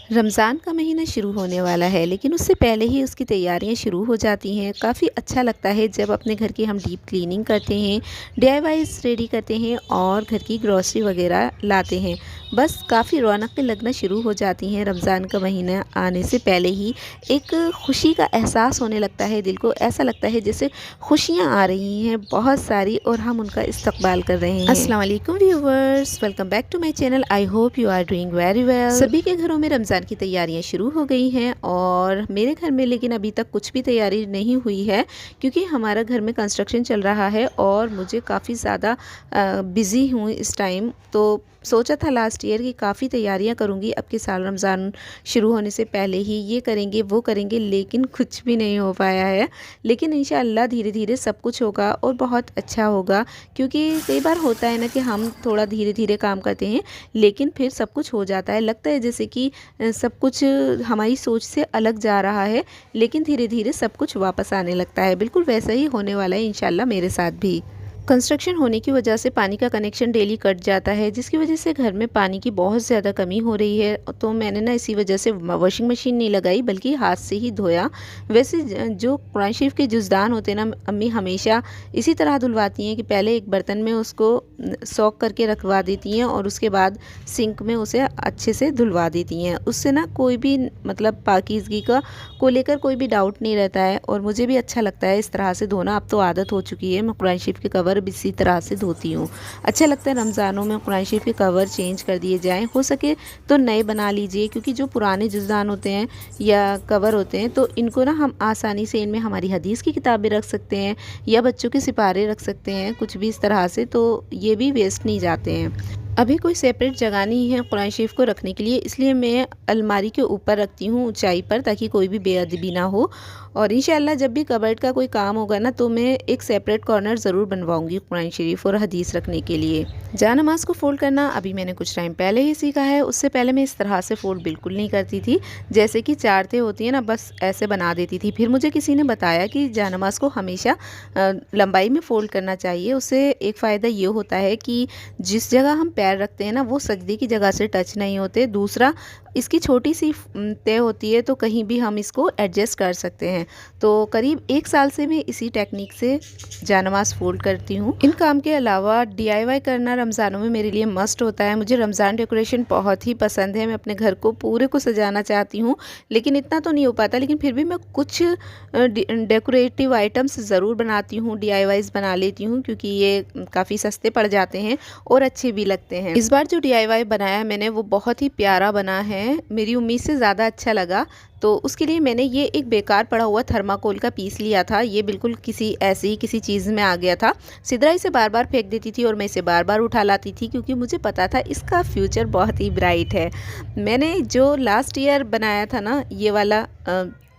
रमज़ान का महीना शुरू होने वाला है, लेकिन उससे पहले ही उसकी तैयारियां शुरू हो जाती हैं। काफ़ी अच्छा लगता है जब अपने घर की हम डीप क्लीनिंग करते हैं, डीआईवाईज़ रेडी करते हैं और घर की ग्रॉसरी वगैरह लाते हैं। बस काफ़ी रौनकें लगना शुरू हो जाती हैं। रमज़ान का महीना आने से पहले ही एक खुशी का एहसास होने लगता है दिल को। ऐसा लगता है जैसे खुशियाँ आ रही हैं बहुत सारी और हम उनका इस्तकबाल कर रहे हैं। अस्सलाम वालेकुम viewers, welcome back to my channel. I hope you are doing very well. सभी के घरों में रमज़ान की तैयारियां शुरू हो गई हैं और मेरे घर में लेकिन अभी तक कुछ भी तैयारी नहीं हुई है, क्योंकि हमारा घर में कंस्ट्रक्शन चल रहा है और मुझे काफ़ी ज़्यादा बिज़ी हूँ इस टाइम। तो सोचा था लास्ट ईयर की काफ़ी तैयारियां करूँगी, अब के साल रमज़ान शुरू होने से पहले ही ये करेंगे वो करेंगे, लेकिन कुछ भी नहीं हो पाया है। लेकिन इंशाअल्लाह धीरे धीरे सब कुछ होगा और बहुत अच्छा होगा, क्योंकि कई बार होता है ना कि हम थोड़ा धीरे धीरे काम करते हैं लेकिन फिर सब कुछ हो जाता है। लगता है जैसे कि सब कुछ हमारी सोच से अलग जा रहा है, लेकिन धीरे धीरे सब कुछ वापस आने लगता है। बिल्कुल वैसा ही होने वाला है इंशाल्लाह मेरे साथ भी। कंस्ट्रक्शन होने की वजह से पानी का कनेक्शन डेली कट जाता है, जिसकी वजह से घर में पानी की बहुत ज़्यादा कमी हो रही है। तो मैंने ना इसी वजह से वॉशिंग मशीन नहीं लगाई, बल्कि हाथ से ही धोया। वैसे जो कुरान शरीफ के जुज़दान होते हैं ना, अम्मी हमेशा इसी तरह धुलवाती हैं कि पहले एक बर्तन में उसको सोक करके रखवा देती हैं और उसके बाद सिंक में उसे अच्छे से धुलवा देती हैं। उससे ना कोई भी मतलब पाकीज़गी का को लेकर कोई भी डाउट नहीं रहता है और मुझे भी अच्छा लगता है इस तरह से धोना। अब तो आदत हो चुकी है, मैं कुरान शरीफ के कवर भी इसी तरह से धोती हूँ। अच्छा लगता है रमज़ानों में कुरान शरीफ के कवर चेंज कर दिए जाएं, हो सके तो नए बना लीजिए, क्योंकि जो पुराने जुज़दान होते हैं या कवर होते हैं तो इनको ना हम आसानी से इनमें हमारी हदीस की किताबें रख सकते हैं या बच्चों के सिपारे रख सकते हैं, कुछ भी इस तरह से, तो ये भी वेस्ट नहीं जाते हैं। अभी कोई सेपरेट जगह नहीं है कुरान शरीफ को रखने के लिए, इसलिए मैं अलमारी के ऊपर रखती हूँ ऊंचाई पर, ताकि कोई भी बेअदबी ना हो। और इंशाल्लाह जब भी कबर्ड का कोई काम होगा ना, तो मैं एक सेपरेट कॉर्नर ज़रूर बनवाऊंगी कुरान शरीफ और हदीस रखने के लिए। जा नमाज को फ़ोल्ड करना अभी मैंने कुछ टाइम पहले ही सीखा है। उससे पहले मैं इस तरह से फ़ोल्ड बिल्कुल नहीं करती थी, जैसे कि चारतें होती हैं ना, बस ऐसे बना देती थी। फिर मुझे किसी ने बताया कि जा नमाज को हमेशा लंबाई में फ़ोल्ड करना चाहिए। उससे एक फ़ायदा ये होता है कि जिस जगह हम पैर रखते हैं ना, वो सजदे की जगह से टच नहीं होते। दूसरा, इसकी छोटी सी तय होती है, तो कहीं भी हम इसको एडजस्ट कर सकते हैं। तो करीब 1 साल से मैं इसी टेक्निक से जानमाज़ फ़ोल्ड करती हूँ। इन काम के अलावा डीआईवाई करना रमज़ानों में मेरे लिए मस्ट होता है। मुझे रमज़ान डेकोरेशन बहुत ही पसंद है। मैं अपने घर को पूरे को सजाना चाहती हूँ, लेकिन इतना तो नहीं हो पाता। लेकिन फिर भी मैं कुछ डेकोरेटिव आइटम्स ज़रूर बनाती हूँ, डीआईवाईज़ बना लेती हूँ, क्योंकि ये काफ़ी सस्ते पड़ जाते हैं और अच्छे भी लगते हैं। इस बार जो डीआईवाई बनाया है मैंने, वो बहुत ही प्यारा बना है, मेरी उम्मीद से ज़्यादा अच्छा लगा। तो उसके लिए मैंने ये एक बेकार पड़ा हुआ थर्माकोल का पीस लिया था। ये बिल्कुल ऐसे ही किसी चीज़ में आ गया था। सिद्रा इसे बार बार फेंक देती थी और मैं इसे बार बार उठा लाती थी, क्योंकि मुझे पता था इसका फ्यूचर बहुत ही ब्राइट है। मैंने जो लास्ट ईयर बनाया था ना, ये वाला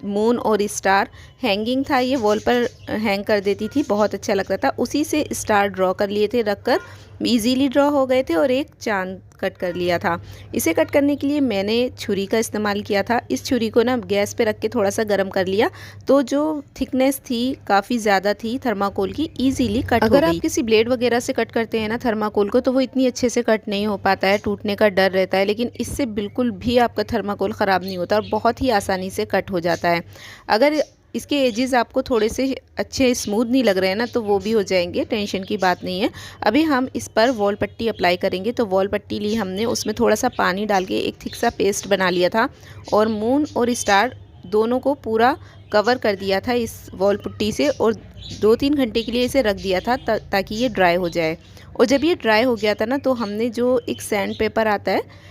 मून और स्टार हैंगिंग था, ये वॉल पर हैंग कर देती थी, बहुत अच्छा लगता था। उसी से स्टार ड्रॉ कर लिए थे, रखकर इजीली ड्रॉ हो गए थे, और एक चांद कट कर लिया था। इसे कट करने के लिए मैंने छुरी का इस्तेमाल किया था। इस छुरी को ना गैस पे रख के थोड़ा सा गर्म कर लिया, तो जो थिकनेस थी काफ़ी ज़्यादा थी थर्माकोल की, इजीली कट हो गई। अगर आप किसी ब्लेड वगैरह से कट करते हैं ना थर्माकोल को, तो वो इतनी अच्छे से कट नहीं हो पाता है, टूटने का डर रहता है। लेकिन इससे बिल्कुल भी आपका थर्माकोल ख़राब नहीं होता और बहुत ही आसानी से कट हो जाता है। अगर इसके एजेस आपको थोड़े से अच्छे स्मूथ नहीं लग रहे हैं ना, तो वो भी हो जाएंगे, टेंशन की बात नहीं है। अभी हम इस पर वॉल पट्टी अप्लाई करेंगे। तो वॉल पट्टी ली हमने, उसमें थोड़ा सा पानी डाल के एक थिक सा पेस्ट बना लिया था और मून और स्टार दोनों को पूरा कवर कर दिया था इस वॉल पुट्टी से, और 2-3 घंटे के लिए इसे रख दिया था ताकि ये ड्राई हो जाए। और जब ये ड्राई हो गया था ना, तो हमने जो एक सैंड पेपर आता है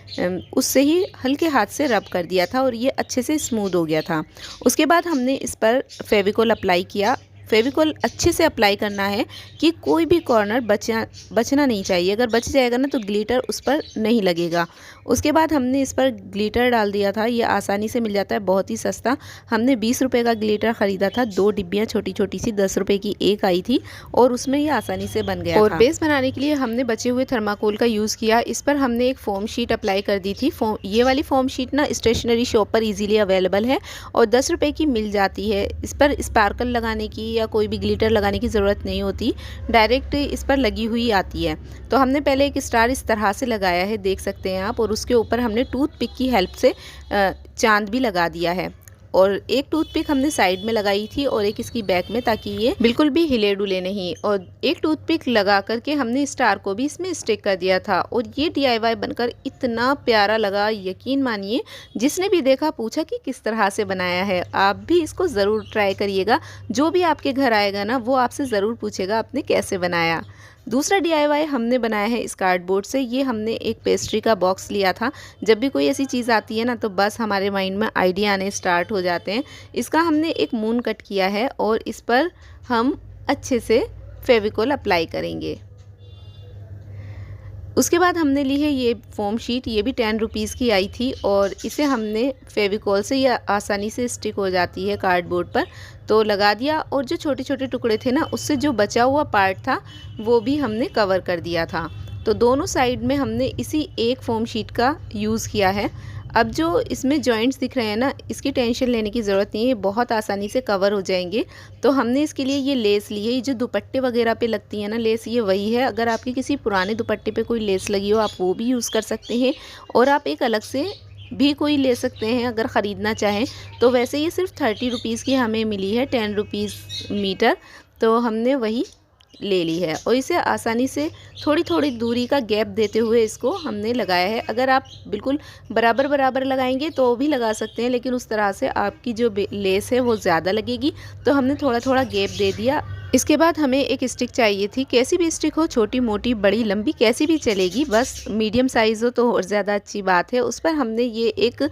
उससे ही हल्के हाथ से रब कर दिया था और ये अच्छे से स्मूथ हो गया था। उसके बाद हमने इस पर फेविकोल अप्लाई किया। फेविकोल अच्छे से अप्लाई करना है कि कोई भी कॉर्नर बचना नहीं चाहिए। अगर बच जाएगा ना, तो ग्लिटर उस पर नहीं लगेगा। उसके बाद हमने इस पर ग्लिटर डाल दिया था। ये आसानी से मिल जाता है, बहुत ही सस्ता। हमने 20 रुपये का ग्लिटर ख़रीदा था, 2 डिब्बियाँ छोटी छोटी सी 10 रुपये की एक आई थी, और उसमें ये आसानी से बन गया था। और बेस बनाने के लिए हमने बचे हुए थर्माकोल का यूज़ किया। इस पर हमने एक फोम शीट अप्लाई कर दी थी। ये वाली फोम शीट ना स्टेशनरी शॉप पर ईजीली अवेलेबल है और 10 रुपये की मिल जाती है। इस पर स्पार्कल लगाने की या कोई भी ग्लिटर लगाने की ज़रूरत नहीं होती, डायरेक्ट इस पर लगी हुई आती है। तो हमने पहले एक स्टार इस तरह से लगाया है, देख सकते हैं आप, और उसके ऊपर हमने टूथपिक की हेल्प से चांद भी लगा दिया है। और एक टूथपिक हमने साइड में लगाई थी और एक इसकी बैक में, ताकि ये बिल्कुल भी हिले डुले नहीं। और एक टूथपिक लगा करके हमने स्टार को भी इसमें स्टिक कर दिया था। और ये DIY बनकर इतना प्यारा लगा, यकीन मानिए जिसने भी देखा पूछा कि किस तरह से बनाया है। आप भी इसको ज़रूर ट्राई करिएगा, जो भी आपके घर आएगा ना वो आपसे ज़रूर पूछेगा आपने कैसे बनाया। दूसरा DIY हमने बनाया है इस कार्डबोर्ड से। ये हमने एक पेस्ट्री का बॉक्स लिया था। जब भी कोई ऐसी चीज़ आती है ना तो बस हमारे माइंड में आइडिया आने स्टार्ट हो जाते हैं। इसका हमने एक मून कट किया है और इस पर हम अच्छे से फेविकोल अप्लाई करेंगे। उसके बाद हमने ली है ये फोम शीट, ये भी 10 रुपीज़ की आई थी और इसे हमने फेविकोल से ये आसानी से स्टिक हो जाती है कार्डबोर्ड पर, तो लगा दिया। और जो छोटे छोटे टुकड़े थे ना, उससे जो बचा हुआ पार्ट था वो भी हमने कवर कर दिया था। तो दोनों साइड में हमने इसी एक फोम शीट का यूज़ किया है। अब जो इसमें जॉइंट्स दिख रहे हैं ना, इसकी टेंशन लेने की ज़रूरत नहीं है, बहुत आसानी से कवर हो जाएंगे। तो हमने इसके लिए ये लेस ली है, ये जो दुपट्टे वगैरह पे लगती है ना लेस, ये वही है। अगर आपके किसी पुराने दुपट्टे पे कोई लेस लगी हो आप वो भी यूज़ कर सकते हैं, और आप एक अलग से भी कोई ले सकते हैं अगर ख़रीदना चाहें तो। वैसे ये सिर्फ 30 रुपीज़ की हमें मिली है, 10 रुपीज़ मीटर, तो हमने वही ले ली है। और इसे आसानी से थोड़ी थोड़ी दूरी का गैप देते हुए इसको हमने लगाया है। अगर आप बिल्कुल बराबर बराबर लगाएंगे तो भी लगा सकते हैं, लेकिन उस तरह से आपकी जो लेस है वो ज़्यादा लगेगी, तो हमने थोड़ा थोड़ा गैप दे दिया। इसके बाद हमें एक स्टिक चाहिए थी, कैसी भी स्टिक हो, छोटी मोटी बड़ी लंबी कैसी भी चलेगी, बस मीडियम साइज़ हो तो और ज़्यादा अच्छी बात है। उस पर हमने ये एक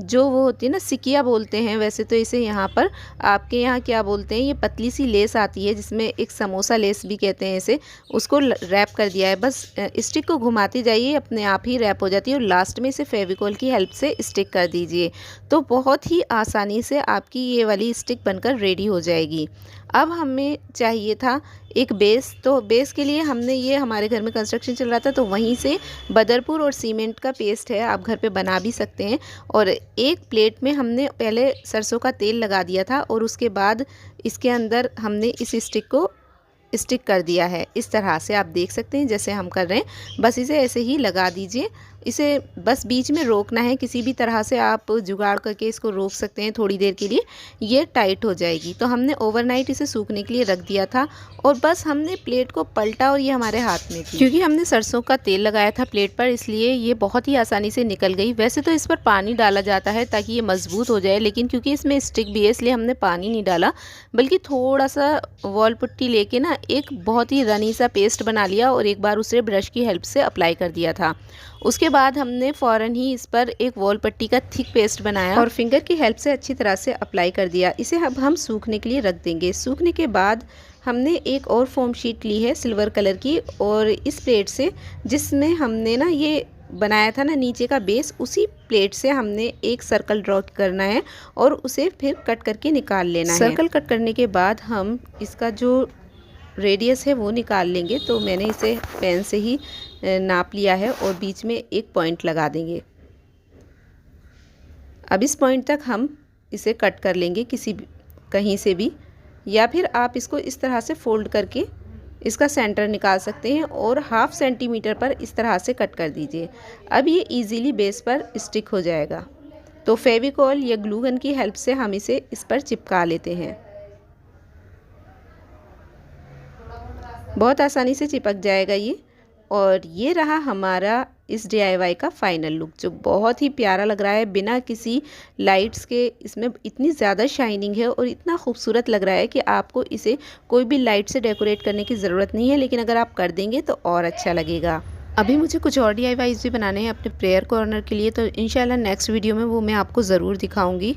जो वो होती है ना, सिकिया बोलते हैं वैसे तो इसे, यहाँ पर आपके यहाँ क्या बोलते हैं, ये पतली सी लेस आती है जिसमें एक समोसा लेस भी कहते हैं इसे, उसको रैप कर दिया है। बस स्टिक को घुमाते जाइए, अपने आप ही रैप हो जाती है, और लास्ट में इसे फेविकोल की हेल्प से स्टिक कर दीजिए, तो बहुत ही आसानी से आपकी ये वाली स्टिक बनकर रेडी हो जाएगी। अब हमें चाहिए था एक बेस, तो बेस के लिए हमने ये, हमारे घर में कंस्ट्रक्शन चल रहा था तो वहीं से बदरपुर और सीमेंट का पेस्ट है, आप घर पे बना भी सकते हैं। और एक प्लेट में हमने पहले सरसों का तेल लगा दिया था और उसके बाद इसके अंदर हमने इस स्टिक को स्टिक कर दिया है। इस तरह से आप देख सकते हैं जैसे हम कर रहे हैं, बस इसे ऐसे ही लगा दीजिए। इसे बस बीच में रोकना है, किसी भी तरह से आप जुगाड़ करके इसको रोक सकते हैं थोड़ी देर के लिए, ये टाइट हो जाएगी। तो हमने ओवरनाइट इसे सूखने के लिए रख दिया था और बस हमने प्लेट को पलटा और ये हमारे हाथ में थी। क्योंकि हमने सरसों का तेल लगाया था प्लेट पर, इसलिए ये बहुत ही आसानी से निकल गई। वैसे तो इस पर पानी डाला जाता है ताकि ये मजबूत हो जाए, लेकिन क्योंकि इसमें स्टिक भी है इसलिए हमने पानी नहीं डाला, बल्कि थोड़ा सा वॉल पुट्टी लेके ना एक बहुत ही रनी सा पेस्ट बना लिया और एक बार उसे ब्रश की हेल्प से अप्लाई कर दिया था। उसके बाद हमने फ़ौरन ही इस पर एक वॉल पट्टी का थिक पेस्ट बनाया और फिंगर की हेल्प से अच्छी तरह से अप्लाई कर दिया। इसे अब हम सूखने के लिए रख देंगे। सूखने के बाद हमने एक और फोम शीट ली है सिल्वर कलर की, और इस प्लेट से जिसमें हमने ना ये बनाया था ना नीचे का बेस, उसी प्लेट से हमने एक सर्कल ड्रॉ करना है और उसे फिर कट करके निकाल लेना है। सर्कल कट करने के बाद हम इसका जो रेडियस है वो निकाल लेंगे। तो मैंने इसे पेन से ही नाप लिया है और बीच में एक पॉइंट लगा देंगे। अब इस पॉइंट तक हम इसे कट कर लेंगे कहीं से भी, या फिर आप इसको इस तरह से फोल्ड करके इसका सेंटर निकाल सकते हैं और 1/2 सेंटीमीटर पर इस तरह से कट कर दीजिए। अब ये इजीली बेस पर स्टिक हो जाएगा। तो फेविकॉल या ग्लू गन की हेल्प से हम इसे इस पर चिपका लेते हैं। बहुत आसानी से चिपक जाएगा ये। और ये रहा हमारा इस DIY का फाइनल लुक, जो बहुत ही प्यारा लग रहा है बिना किसी लाइट्स के। इसमें इतनी ज़्यादा शाइनिंग है और इतना खूबसूरत लग रहा है कि आपको इसे कोई भी लाइट से डेकोरेट करने की ज़रूरत नहीं है, लेकिन अगर आप कर देंगे तो और अच्छा लगेगा। अभी मुझे कुछ और DIYs भी बनाने हैं अपने प्रेयर कॉर्नर के लिए, तो इंशाल्लाह नेक्स्ट वीडियो में वो मैं आपको ज़रूर दिखाऊँगी।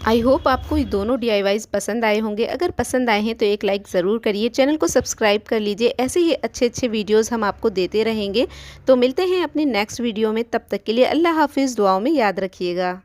आई होप आपको ये दोनों DIYs पसंद आए होंगे। अगर पसंद आए हैं तो एक लाइक ज़रूर करिए, चैनल को सब्सक्राइब कर लीजिए। ऐसे ही अच्छे अच्छे वीडियोस हम आपको देते रहेंगे। तो मिलते हैं अपनी नेक्स्ट वीडियो में, तब तक के लिए अल्लाह हाफिज़। दुआओं में याद रखिएगा।